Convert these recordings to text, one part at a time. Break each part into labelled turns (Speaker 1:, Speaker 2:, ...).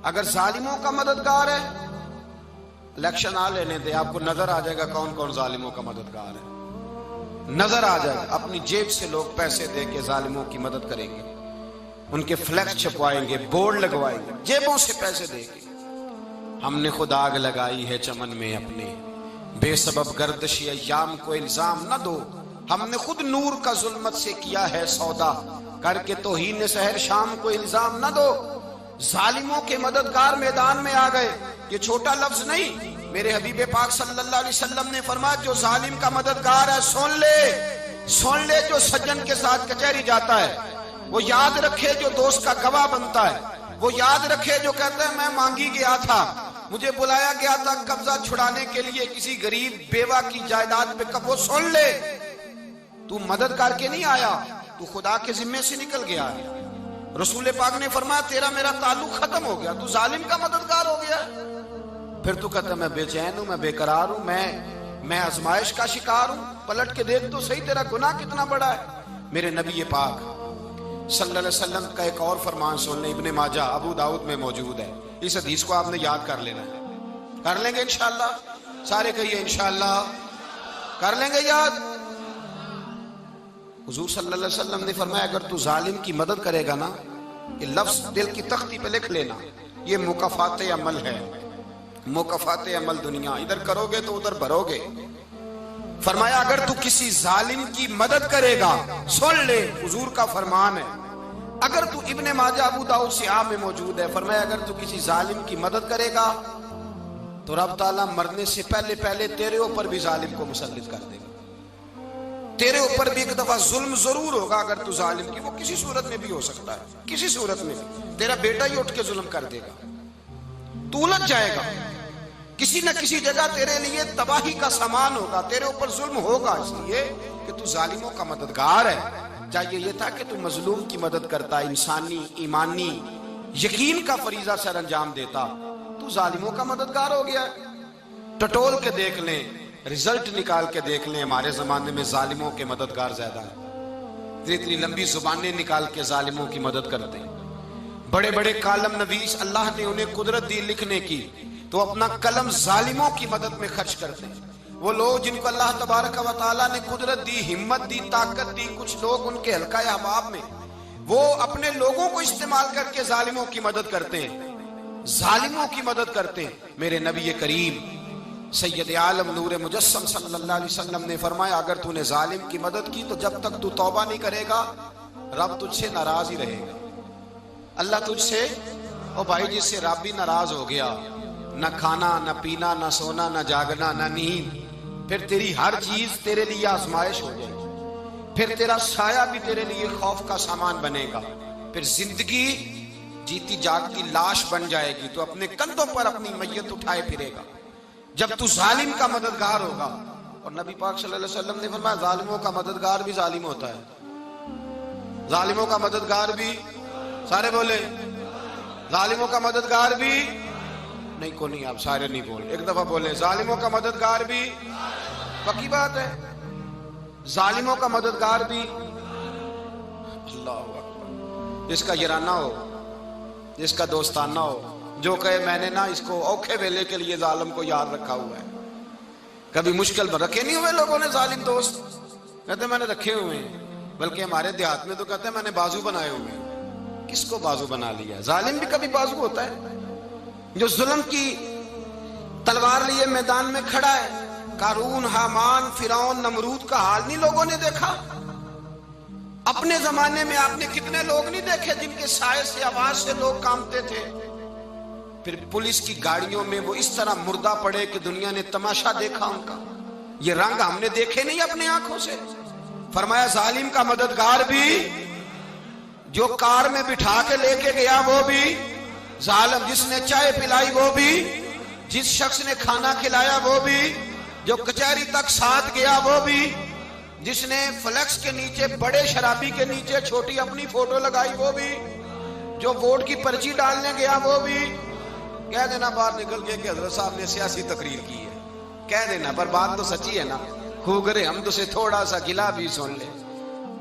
Speaker 1: اگر ظالموں کا مددگار ہے، الیکشن آ لینے دے، آپ کو نظر آ جائے گا کون کون ظالموں کا مددگار ہے، نظر آ جائے گا۔ اپنی جیب سے لوگ پیسے دے کے ظالموں کی مدد کریں گے، ان کے فلیکس چھپوائیں گے، بورڈ لگوائیں گے، جیبوں سے پیسے دے گے۔ ہم نے خود آگ لگائی ہے چمن میں اپنے، بے سبب گردشی ایام کو الزام نہ دو، ہم نے خود نور کا ظلمت سے کیا ہے سودا، کر کے توہین سحر شام کو الزام نہ دو۔ ظالموں کے مددگار میدان میں آ گئے، یہ چھوٹا لفظ نہیں، میرے حبیب پاک صلی اللہ علیہ وسلم نے فرمایا جو ظالم کا مددگار ہے سن لے، جو سجن کے ساتھ کچہری جاتا ہے وہ یاد رکھے، جو دوست کا گواہ بنتا ہے وہ یاد رکھے، جو کہتا ہے میں مانگی گیا تھا، مجھے بلایا گیا تھا قبضہ چھڑانے کے لیے کسی غریب بیوہ کی جائیداد پہ، وہ سن لے تو مدد کر کے نہیں آیا، تو خدا کے ذمے سے نکل گیا ہے۔ رسول پاک نے فرمایا تیرا میرا تعلق ختم ہو گیا، تو ظالم کا مددگار ہو گیا۔ پھر تو کہتا میں بے چین ہوں، میں بے قرار ہوں، میں آزمائش کا شکار ہوں، پلٹ کے دیکھ تو صحیح تیرا گناہ کتنا بڑا ہے۔ میرے نبی پاک صلی اللہ علیہ وسلم کا ایک اور فرمان سن لیں، ابن ماجہ ابو داؤد میں موجود ہے، اس حدیث کو آپ نے یاد کر لینا ہے، کر لیں گے انشاءاللہ، سارے کہیے انشاءاللہ، کر لیں گے یاد۔ حضور صلی اللہ علیہ وسلم نے فرمایا اگر تو ظالم کی مدد کرے گا نا، یہ لفظ دل کی تختی پہ لکھ لینا، یہ مکافات عمل ہے، مکافات عمل دنیا، ادھر کرو گے تو ادھر بھرو گے۔ فرمایا اگر تو کسی ظالم کی مدد کرے گا، سن لے حضور کا فرمان ہے، اگر تو ابن ماجہ ابو داؤد سیاہ میں موجود ہے، فرمایا اگر تو کسی ظالم کی مدد کرے گا تو رب تعالیٰ مرنے سے پہلے تیرے اوپر بھی ظالم کو مسلط کر دے گا، تیرے اوپر بھی ایک دفعہ ظلم ضرور ہوگا اگر تو ظالم کی، وہ کسی صورت میں بھی ہو سکتا ہے، کسی صورت میں بھی، تیرا بیٹا ہی اٹھ کے ظلم کر دے گا، تو الجھ جائے گا، کسی نہ کسی جگہ تیرے لیے تباہی کا سامان ہوگا، تیرے اوپر ظلم ہوگا، اس لیے کہ تو ظالموں کا مددگار ہے۔ چاہیے یہ تھا کہ تو مظلوم کی مدد کرتا، انسانی ایمانی یقین کا فریضہ سر انجام دیتا، تو ظالموں کا مددگار ہو گیا۔ ٹٹول کے دیکھ لیں، رزلٹ نکال کے دیکھ لیں، ہمارے زمانے میں ظالموں کے مددگار زیادہ ہیں، اتنی لمبی زبانیں نکال کے ظالموں کی مدد کرتے ہیں، بڑے بڑے کالم نویس اللہ نے انہیں قدرت دی لکھنے کی، تو اپنا قلم ظالموں کی مدد میں خرچ کرتے ہیں۔ وہ لوگ جن کو اللہ تبارک و تعالیٰ نے قدرت دی، ہمت دی، طاقت دی، کچھ لوگ ان کے حلقہ احباب میں وہ اپنے لوگوں کو استعمال کر کے ظالموں کی مدد کرتے ہیں، ظالموں کی مدد کرتے ہیں۔ میرے نبی کریم سید عالم نور مجسم صلی اللہ علیہ وسلم نے فرمایا اگر تو نے ظالم کی مدد کی تو جب تک تو توبہ نہیں کرے گا رب تجھ سے ناراض ہی رہے گا، اللہ تجھ سے، او بھائی جس سے رب بھی ناراض ہو گیا، نہ کھانا نہ پینا نہ سونا نہ جاگنا نہ نیند، پھر تیری ہر چیز تیرے لیے آزمائش ہو جائے گی، پھر تیرا سایہ بھی تیرے لیے خوف کا سامان بنے گا، پھر زندگی جیتی جاگتی لاش بن جائے گی، تو اپنے کندھوں پر اپنی میت اٹھائے پھرے گا جب تو ظالم کا مددگار ہوگا۔ اور نبی پاک صلی اللہ علیہ وسلم نے فرمایا ظالموں کا مددگار بھی ظالم ہوتا ہے، ظالموں کا مددگار بھی، سارے بولے ظالموں کا مددگار بھی، نہیں کو نہیں، آپ سارے نہیں بولے، ایک دفعہ بولے ظالموں کا مددگار بھی، پکی بات ہے، ظالموں کا مددگار بھی۔ اللہ اکبر، جس کا یارانہ ہو، جس کا دوستانہ ہو، جو کہے میں نے نا اس کو اوکھے ویلے کے لیے ظالم کو یاد رکھا ہوا ہے، کبھی مشکل میں رکھے نہیں ہوئے لوگوں نے ظالم دوست، کہتے میں نے رکھے ہوئے ہیں، بلکہ ہمارے دیہات میں تو کہتے ہیں میں نے بازو بنائے ہوئے ہیں۔ کس کو بازو بنا لیا؟ ظالم بھی کبھی بازو ہوتا ہے، جو ظلم کی تلوار لیے میدان میں کھڑا ہے۔ قارون، حامان، فرعون، نمرود کا حال نہیں لوگوں نے دیکھا؟ اپنے زمانے میں آپ نے کتنے لوگ نہیں دیکھے جن کے سائے سے، آواز سے لوگ کانپتے تھے؟ پھر پولیس کی گاڑیوں میں وہ اس طرح مردہ پڑے کہ دنیا نے تماشا دیکھا ان کا، یہ رنگ ہم نے دیکھے نہیں اپنے آنکھوں سے۔ فرمایا ظالم کا مددگار بھی، جو کار میں بٹھا کے لے کے گیا وہ بھی ظالم، جس نے چائے پلائی وہ بھی، جس شخص نے کھانا کھلایا وہ بھی، جو کچہری تک ساتھ گیا وہ بھی، جس نے فلیکس کے نیچے، بڑے شرابی کے نیچے چھوٹی اپنی فوٹو لگائی وہ بھی، جو ووٹ کی پرچی ڈالنے گیا وہ بھی۔ کہہ دینا باہر نکل کے کہ حضرت صاحب نے سیاسی تقریر کی ہے، کہہ دینا، پر بات تو سچی ہے نا۔ خو کرے ہم تو سے تھوڑا سا گلا بھی سن لے،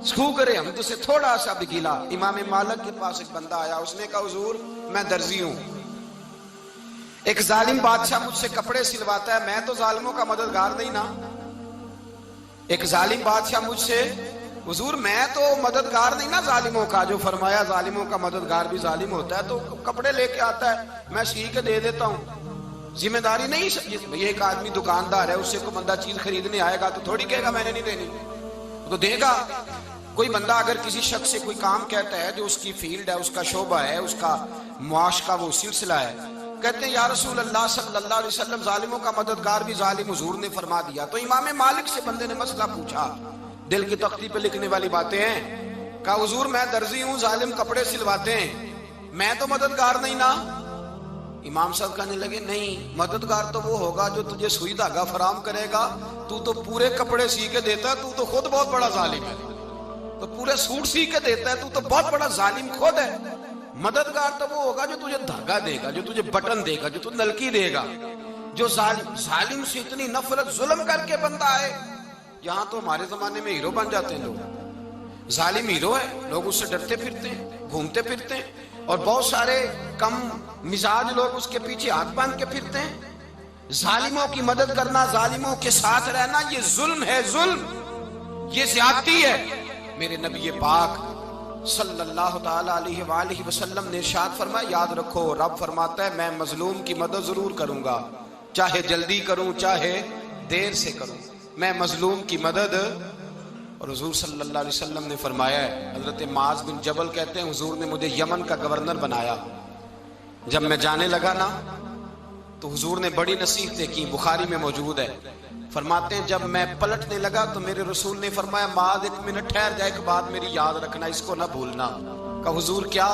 Speaker 1: خو کرے ہم تو سے تھوڑا سا بھی گلا۔ امام مالک کے پاس ایک بندہ آیا، اس نے کہا حضور میں درزی ہوں، ایک ظالم بادشاہ مجھ سے کپڑے سلواتا ہے، میں تو ظالموں کا مددگار نہیں نا. ایک ظالم بادشاہ مجھ سے، حضور میں تو مددگار نہیں نا ظالموں کا، جو فرمایا ظالموں کا مددگار بھی ظالم ہوتا ہے، تو کپڑے لے کے آتا ہے میں سی کے دے دیتا ہوں. ذمہ داری نہیں. یہ ایک آدمی دکاندار ہے، اس سے کوئی بندہ چیز خریدنے آئے گا تو تھوڑی کہے گا میں نے نہیں دینی، تو دے گا. کوئی بندہ اگر کسی شخص سے کوئی کام کہتا ہے جو اس کی فیلڈ ہے، اس کا شعبہ ہے، اس کا معاش کا وہ سلسلہ ہے، کہتے ہیں یا رسول اللہ صلی اللہ علیہ وسلم ظالموں کا مددگار بھی ظالم، حضور نے فرما دیا. تو امام مالک سے بندے نے مسئلہ پوچھا، دل کی تختی پہ لکھنے والی باتیں ہیں. کہا حضور میں درزی ہوں، ظالم کپڑے سلواتے ہیں، میں تو مددگار نہیں نا. امام صاحب کہنے لگے نہیں، مددگار تو وہ ہوگا جو تجھے سوئی دھاگا فراہم کرے گا. تو پورے کپڑے سی کے دیتا ہے، تو خود بہت بڑا ظالم ہے. تو پورے سوٹ سی کے دیتا ہے، تو بہت بڑا ظالم خود ہے. مددگار تو وہ ہوگا جو تجھے دھاگا دے گا، جو تجھے بٹن دے گا، جو تجھے نلکی دے گا. جو ظالم سے اتنی نفرت، ظلم کر کے بندہ ہے. یہاں تو ہمارے زمانے میں ہیرو بن جاتے ہیں لوگ. ظالم ہیرو ہے، لوگ اس سے ڈرتے پھرتے ہیں، گھومتے پھرتے ہیں. اور بہت سارے کم مزاج لوگ اس کے پیچھے ہاتھ باندھ کے پھرتے ہیں. ظالموں کی مدد کرنا، ظالموں کے ساتھ رہنا، یہ ظلم ہے، ظلم، یہ زیادتی ہے. میرے نبی پاک صلی اللہ تعالی علیہ وآلہ وسلم نے ارشاد فرمایا، یاد رکھو رب فرماتا ہے میں مظلوم کی مدد ضرور کروں گا، چاہے جلدی کروں چاہے دیر سے کروں، میں مظلوم کی مدد. اور حضور صلی اللہ علیہ وسلم نے فرمایا ہے، حضرت معاذ بن جبل کہتے ہیں حضور نے مجھے یمن کا گورنر بنایا. جب میں جانے لگا نا تو حضور نے بڑی نصیحتیں کی، بخاری میں موجود ہے. فرماتے ہیں جب میں پلٹنے لگا تو میرے رسول نے فرمایا معاذ ایک منٹ ٹھہر جا، ایک بات میری یاد رکھنا، اس کو نہ بھولنا. کہا حضور کیا؟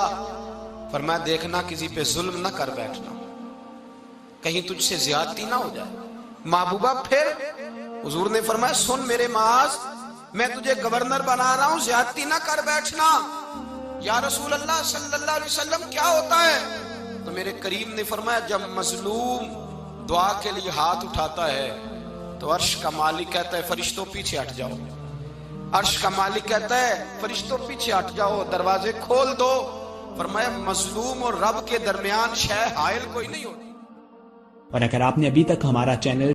Speaker 1: فرمایا دیکھنا کسی پہ ظلم نہ کر بیٹھنا، کہیں تجھ سے زیادتی نہ ہو جائے. محبوبہ پھر حضور نے فرمایا سن میرے معاذ، میں تجھے گورنر بنا رہا ہوں، زیادتی نہ کر بیٹھنا. یا رسول اللہ صلی اللہ علیہ وسلم کیا ہوتا ہے؟ تو میرے کریم نے فرمایا جب مظلوم دعا کے لیے ہاتھ اٹھاتا ہے تو عرش کا مالک کہتا ہے فرشتوں پیچھے ہٹ جاؤ. عرش کا مالک کہتا ہے فرشتوں پیچھے ہٹ جاؤ، دروازے کھول دو. فرمایا مظلوم اور رب کے درمیان شے حائل کوئی نہیں ہوتی.
Speaker 2: اور اگر آپ نے ابھی تک ہمارا چینل